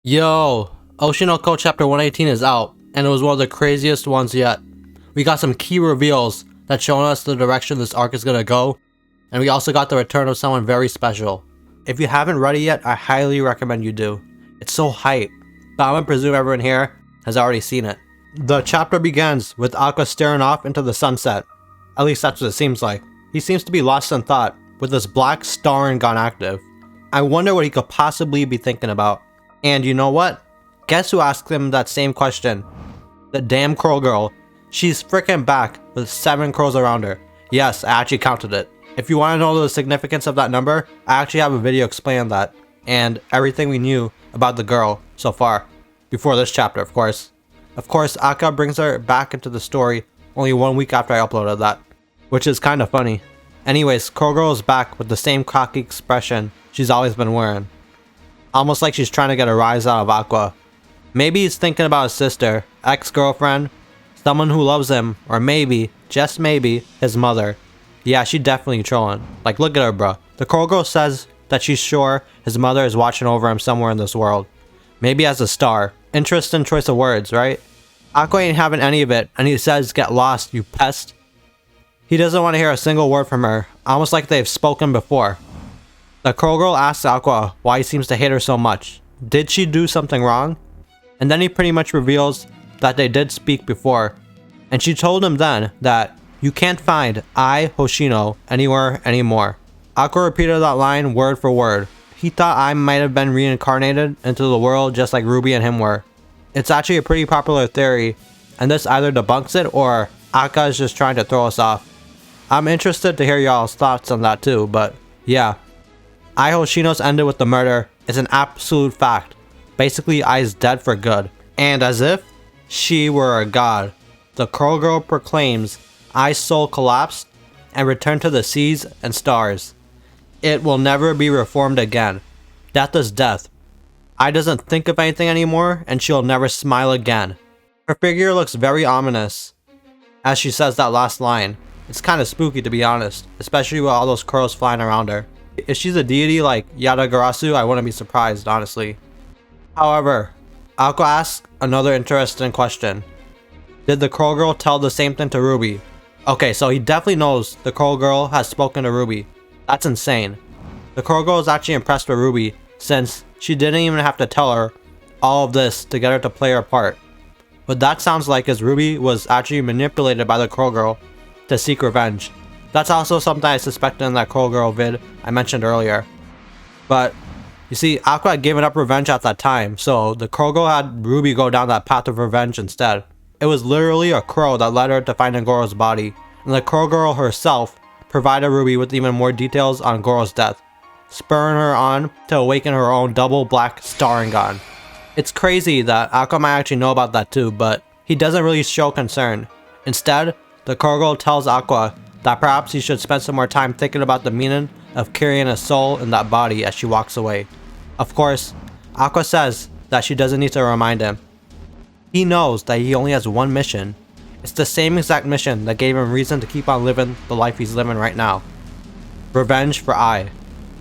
Yo, Oshi No Ko Chapter 118 is out, and it was one of the craziest ones yet. We got some key reveals that show us the direction this arc is gonna go, and we also got the return of someone very special. If you haven't read it yet, I highly recommend you do. It's so hype, but I'm gonna presume everyone here has already seen it. The chapter begins with Aqua staring off into the sunset. At least that's what it seems like. He seems to be lost in thought, with this black star and gun active. I wonder what he could possibly be thinking about. And you know what? Guess who asked him that same question? The damn crow girl. She's freaking back with 7 crows around her. Yes, I actually counted it. If you want to know the significance of that number, I actually have a video explaining that. And everything we knew about the girl so far. Before this chapter, of course. Of course, Aqua brings her back into the story only 1 week after I uploaded that. Which is kinda funny. Anyways, Crow Girl is back with the same cocky expression she's always been wearing. Almost like she's trying to get a rise out of Aqua. Maybe he's thinking about his sister, ex-girlfriend, someone who loves him, or maybe, just maybe, his mother. Yeah, she definitely trolling. Like, look at her, bruh. The Crow Girl says that she's sure his mother is watching over him somewhere in this world. Maybe as a star. Interesting choice of words, right? Aqua ain't having any of it, and he says, "Get lost, you pest." He doesn't want to hear a single word from her, almost like they've spoken before. The Crow Girl asks Aqua why he seems to hate her so much. Did she do something wrong? And then he pretty much reveals that they did speak before. And she told him then that you can't find I, Hoshino, anywhere anymore. Aqua repeated that line word for word. He thought I might have been reincarnated into the world just like Ruby and him were. It's actually a pretty popular theory, and this either debunks it or Aqua is just trying to throw us off. I'm interested to hear y'all's thoughts on that too, but yeah. I Hoshino's ended with the murder is an absolute fact. Basically, Ai's dead for good. And as if she were a god, the Crow Girl proclaims Ai's soul collapsed and returned to the seas and stars. It will never be reformed again. Death is death. Ai doesn't think of anything anymore, and she'll never smile again. Her figure looks very ominous as she says that last line. It's kind of spooky, to be honest, especially with all those crows flying around her. If she's a deity like Yadagarasu, I wouldn't be surprised, honestly. However, Aqua asks another interesting question. Did the Crow Girl tell the same thing to Ruby? Okay, so he definitely knows the Crow Girl has spoken to Ruby. That's insane. The Crow Girl is actually impressed with Ruby since she didn't even have to tell her all of this to get her to play her part. What that sounds like is Ruby was actually manipulated by the Crow Girl to seek revenge. That's also something I suspected in that Crow Girl vid I mentioned earlier. But, you see, Aqua had given up revenge at that time, so the Crow Girl had Ruby go down that path of revenge instead. It was literally a crow that led her to finding Goro's body, and the Crow Girl herself provided Ruby with even more details on Goro's death, spurring her on to awaken her own double black Staringan. It's crazy that Aqua might actually know about that too, but he doesn't really show concern. Instead, the Crow Girl tells Aqua that perhaps he should spend some more time thinking about the meaning of carrying a soul in that body as she walks away. Of course, Aqua says that she doesn't need to remind him. He knows that he only has one mission. It's the same exact mission that gave him reason to keep on living the life he's living right now. Revenge for Ai.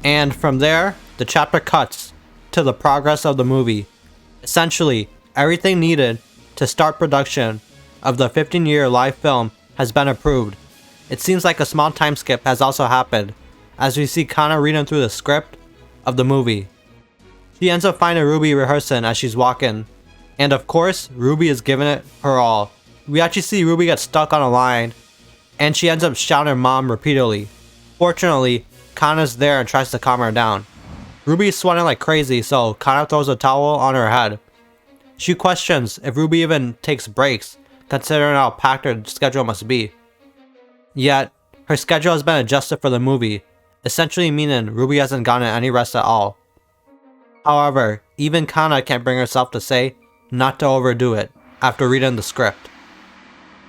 And from there, the chapter cuts to the progress of the movie. Essentially, everything needed to start production of the 15-year live film has been approved. It seems like a small time skip has also happened, as we see Kana reading through the script of the movie. She ends up finding Ruby rehearsing as she's walking, and of course, Ruby is giving it her all. We actually see Ruby get stuck on a line, and she ends up shouting her mom repeatedly. Fortunately, Kana's there and tries to calm her down. Ruby is sweating like crazy, so Kana throws a towel on her head. She questions if Ruby even takes breaks, considering how packed her schedule must be. Yet, her schedule has been adjusted for the movie, essentially meaning Ruby hasn't gotten any rest at all. However, even Kana can't bring herself to say not to overdo it after reading the script.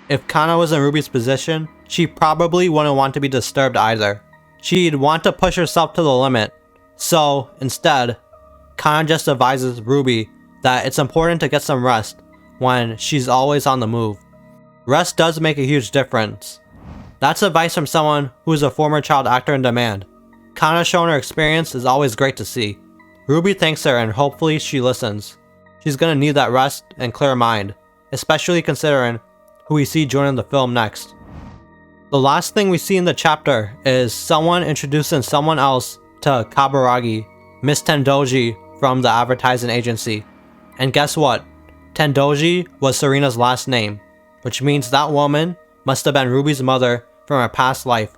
If Kana was in Ruby's position, she probably wouldn't want to be disturbed either. She'd want to push herself to the limit. So, instead, Kana just advises Ruby that it's important to get some rest when she's always on the move. Rest does make a huge difference. That's advice from someone who is a former child actor in demand. Kana showing her experience is always great to see. Ruby thanks her and hopefully she listens. she's gonna need that rest and clear mind, especially considering who we see joining the film next. The last thing we see in the chapter is someone introducing someone else to Kaburagi, Miss Tendoji from the advertising agency. And guess what? Tendoji was Serena's last name, which means that woman must have been Ruby's mother from her past life.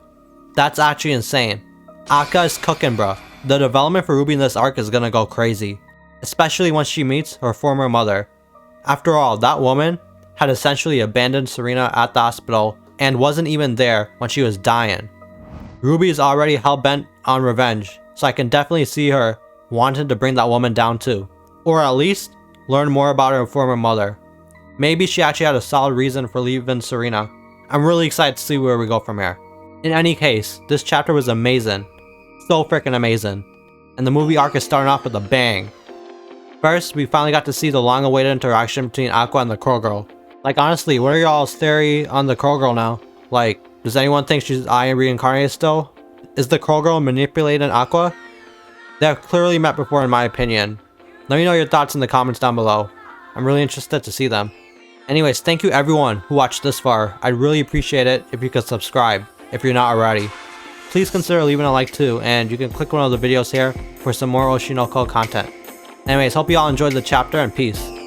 That's actually insane. Aqua is cooking, bruh. The development for Ruby in this arc is gonna go crazy, especially once she meets her former mother. After all, that woman had essentially abandoned Serena at the hospital and wasn't even there when she was dying. Ruby is already hell-bent on revenge, so I can definitely see her wanting to bring that woman down too. Or at least, learn more about her former mother. Maybe she actually had a solid reason for leaving Serena. I'm really excited to see where we go from here. In any case, this chapter was amazing. So freaking amazing. And the movie arc is starting off with a bang. First, we finally got to see the long-awaited interaction between Aqua and the Crow Girl. Like honestly, what are y'all's theory on the Crow Girl now? Like, does anyone think she's I reincarnated still? Is the Crow Girl manipulating Aqua? They have clearly met before in my opinion. Let me know your thoughts in the comments down below. I'm really interested to see them. Anyways, thank you everyone who watched this far. I'd really appreciate it if you could subscribe, if you're not already. Please consider leaving a like too, and you can click one of the videos here for some more Oshi No Ko content. Anyways, hope you all enjoyed the chapter, and peace.